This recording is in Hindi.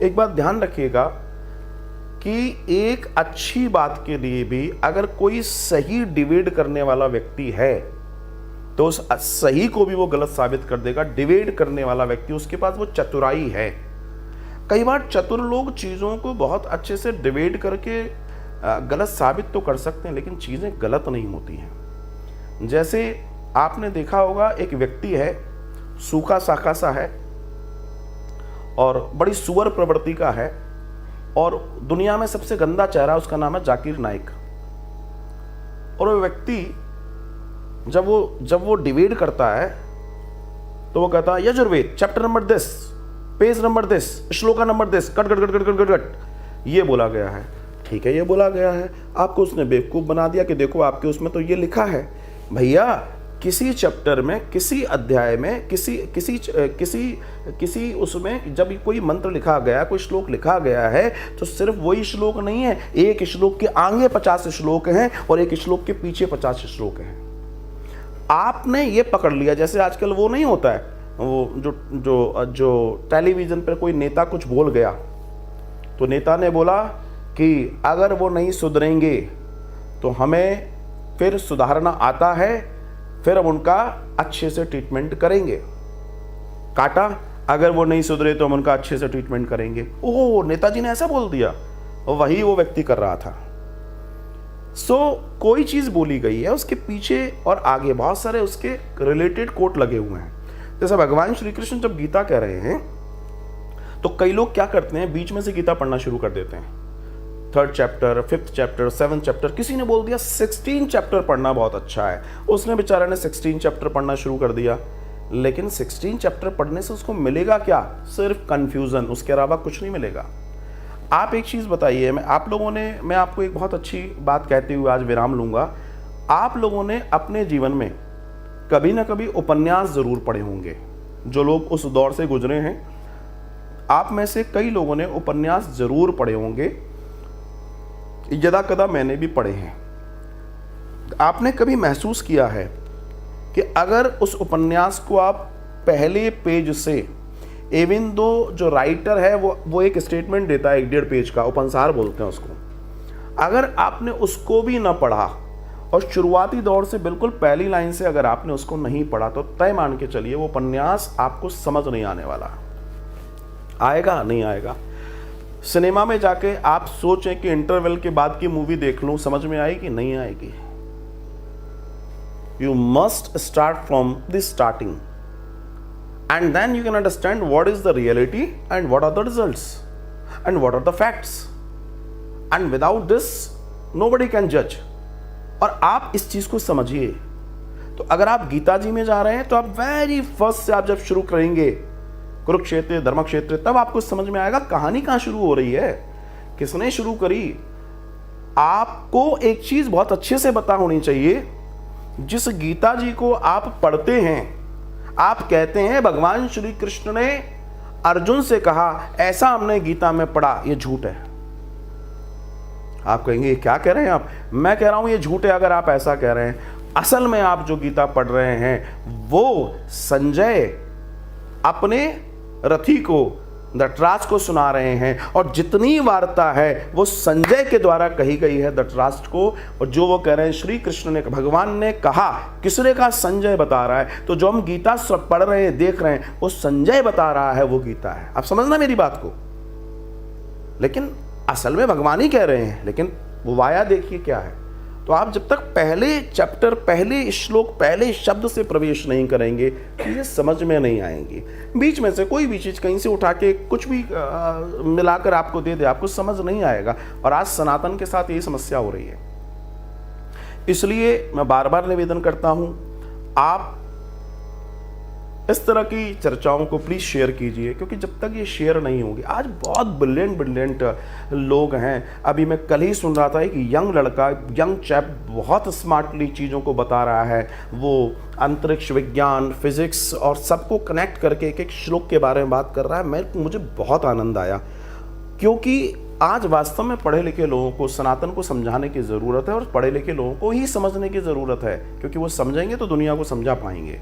एक बात ध्यान रखिएगा कि एक अच्छी बात के लिए भी अगर कोई सही डिबेट करने वाला व्यक्ति है तो उस सही को भी वो गलत साबित कर देगा। डिबेट करने वाला व्यक्ति, उसके पास वो चतुराई है। कई बार चतुर लोग चीज़ों को बहुत अच्छे से डिबेट करके गलत साबित तो कर सकते हैं, लेकिन चीज़ें गलत नहीं होती हैं। जैसे आपने देखा होगा, एक व्यक्ति है, सूखा साखा सा है और बड़ी सुअर प्रवृत्ति का है, और दुनिया में सबसे गंदा चेहरा उसका नाम है जाकिर नाइक। और वो व्यक्ति जब वो डिबेट करता है तो वो कहता है Yajurveda chapter number this, page number this, shloka number this, cut cut cut cut cut cut cut, ये बोला गया है। ठीक है, ये बोला गया है, आपको उसने बेवकूफ़ बना दिया कि देखो आपके उसमें तो ये लिखा है। भैया, किसी चैप्टर में, किसी अध्याय में, किसी उसमें जब कोई मंत्र लिखा गया, कोई श्लोक लिखा गया है, तो सिर्फ वही श्लोक नहीं है। एक श्लोक के आगे 50 श्लोक हैं और एक श्लोक के पीछे 50 श्लोक हैं। आपने ये पकड़ लिया, जैसे आजकल वो नहीं होता है, वो जो टेलीविज़न पर कोई नेता कुछ बोल गया, तो नेता ने बोला कि अगर वो नहीं सुधरेंगे तो हमें फिर सुधारना आता है, फिर हम उनका अच्छे से ट्रीटमेंट करेंगे। काटा, अगर वो नहीं सुधरे तो हम उनका अच्छे से ट्रीटमेंट करेंगे। ओह, नेताजी ने ऐसा बोल दिया, वही वो व्यक्ति कर रहा था। कोई चीज़ बोली गई है, उसके पीछे और आगे बहुत सारे उसके रिलेटेड कोट लगे हुए हैं। जैसे भगवान श्री कृष्ण जब गीता कह रहे हैं तो कई लोग क्या करते हैं, बीच में से गीता पढ़ना शुरू कर देते हैं। 3rd chapter, 5th chapter, 7th chapter, किसी ने बोल दिया 16 चैप्टर पढ़ना बहुत अच्छा है, उसने बेचारे ने 16 चैप्टर पढ़ना शुरू कर दिया। लेकिन 16 चैप्टर पढ़ने से उसको मिलेगा क्या? सिर्फ कंफ्यूजन, उसके अलावा कुछ नहीं मिलेगा। आप एक चीज़ बताइए, मैं आपको एक बहुत अच्छी बात कहते हुए आज विराम लूँगा। आप लोगों ने अपने जीवन में कभी ना कभी उपन्यास ज़रूर पढ़े होंगे। जो लोग उस दौर से गुजरे हैं, आप में से कई लोगों ने उपन्यास ज़रूर पढ़े होंगे, यदा कदा मैंने भी पढ़े हैं। आपने कभी महसूस किया है कि अगर उस उपन्यास को आप पहले पेज से, इवन दो जो राइटर है वो एक स्टेटमेंट देता है 1-1.5 पेज का, उपन्यास बोलते हैं उसको, अगर आपने उसको भी ना पढ़ा और शुरुआती दौर से बिल्कुल पहली लाइन से अगर आपने उसको नहीं पढ़ा, तो तय मान के चलिए वो उपन्यास आपको समझ नहीं आने वाला। आएगा नहीं आएगा। सिनेमा में जाके आप सोचें कि इंटरवल के बाद की मूवी देख लूं, समझ में आएगी? नहीं आएगी। You must start from the starting and then you can understand what is the reality and what are the results and what are the facts, and without this nobody can जज। और आप इस चीज को समझिए। तो अगर आप गीता जी में जा रहे हैं तो आप वेरी फर्स्ट से आप जब शुरू करेंगे कुरुक्षेत्र, धर्मक्षेत्र, तब आपको समझ में आएगा कहानी कहां शुरू हो रही है, किसने शुरू करी। आपको एक चीज बहुत अच्छे से पता होनी चाहिए, जिस गीता जी को आप पढ़ते हैं, आप कहते हैं भगवान श्री कृष्ण ने अर्जुन से कहा ऐसा हमने गीता में पढ़ा, ये झूठ है। आप कहेंगे क्या कह रहे हैं आप? मैं कह रहा हूं ये झूठ है अगर आप ऐसा कह रहे हैं। असल में आप जो गीता पढ़ रहे हैं वो संजय अपने रथी को, धृतराष्ट्र को सुना रहे हैं, और जितनी वार्ता है वो संजय के द्वारा कही गई है धृतराष्ट्र को। और जो वो कह रहे हैं श्री कृष्ण ने, भगवान ने कहा, किसने कहा? संजय बता रहा है। तो जो हम गीता पढ़ रहे हैं, देख रहे हैं, वो संजय बता रहा है, वो गीता है। आप समझना मेरी बात को। लेकिन असल में भगवान ही कह रहे हैं, लेकिन वो वाया देखिए क्या है। तो आप जब तक पहले चैप्टर, पहले श्लोक, पहले शब्द से प्रवेश नहीं करेंगे, चीज़ें समझ में नहीं आएंगी। बीच में से कोई भी चीज़ कहीं से उठा के कुछ भी मिलाकर आपको दे दे, आपको समझ नहीं आएगा। और आज सनातन के साथ यही समस्या हो रही है। इसलिए मैं बार बार निवेदन करता हूँ, आप इस तरह की चर्चाओं को प्लीज़ शेयर कीजिए, क्योंकि जब तक ये शेयर नहीं होगी, आज बहुत ब्रिलियंट लोग हैं। अभी मैं कल ही सुन रहा था एक यंग लड़का, यंग चैप बहुत स्मार्टली चीज़ों को बता रहा है। वो अंतरिक्ष विज्ञान, फिजिक्स और सबको कनेक्ट करके एक एक श्लोक के बारे में बात कर रहा है। मुझे बहुत आनंद आया, क्योंकि आज वास्तव में पढ़े लिखे लोगों को सनातन को समझाने की ज़रूरत है, और पढ़े लिखे लोगों को ही समझने की ज़रूरत है, क्योंकि वो समझेंगे तो दुनिया को समझा पाएंगे।